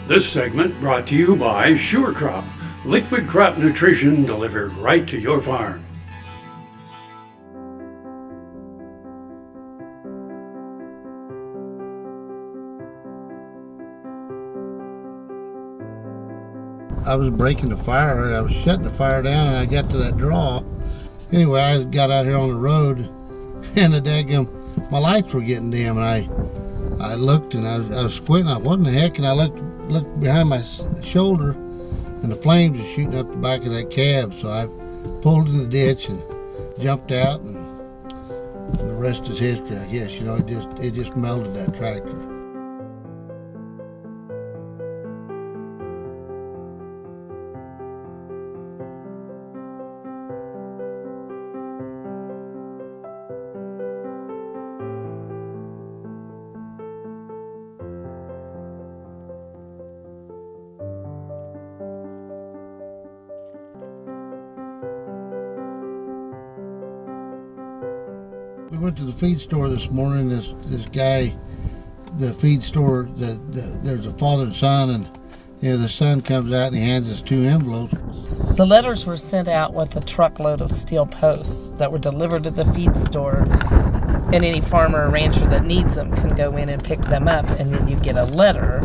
This segment brought to you by Sure Crop, liquid crop nutrition delivered right to your farm. I was breaking the fire. I was shutting the fire down, and I got to that draw. Anyway, I got out here on the road, and my lights were getting dim, and I looked, and I was squinting. What in the heck? And I looked behind my shoulder, and the flames were shooting up the back of that cab. So I pulled in the ditch and jumped out, and the rest is history, I guess. You know, it just melted that tractor. We went to the feed store this morning. This guy, the feed store, there's a father and son, and the son comes out and he hands us 2 envelopes. The letters were sent out with a truckload of steel posts that were delivered to the feed store, and any farmer or rancher that needs them can go in and pick them up, and then you get a letter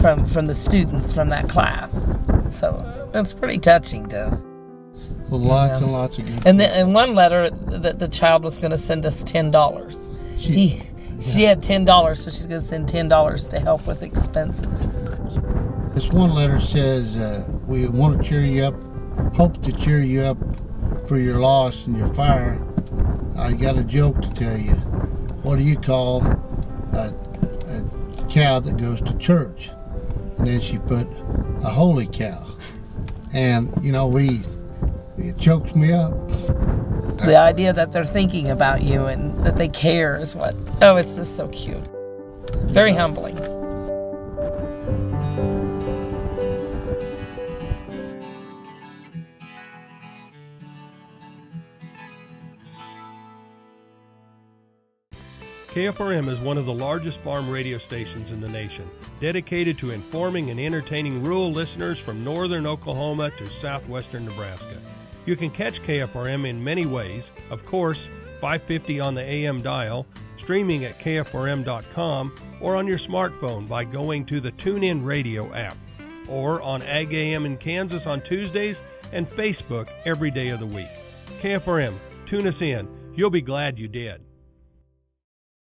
from the students from that class. So it's pretty touching to. Lots and lots of good. And then in one letter, the child was going to send us $10. She had $10, so she's going to send $10 to help with expenses. This one letter says, we want to cheer you up, hope to cheer you up for your loss and your fire. I got a joke to tell you. What do you call a cow that goes to church? And then she put a holy cow. And, it chokes me up. The idea that they're thinking about you and that they care is it's just so cute. Very humbling. KFRM is one of the largest farm radio stations in the nation, dedicated to informing and entertaining rural listeners from northern Oklahoma to southwestern Nebraska. You can catch KFRM in many ways. Of course, 550 on the AM dial, streaming at kfrm.com, or on your smartphone by going to the TuneIn Radio app, or on AGam in Kansas on Tuesdays, and Facebook every day of the week. KFRM, tune us in. You'll be glad you did.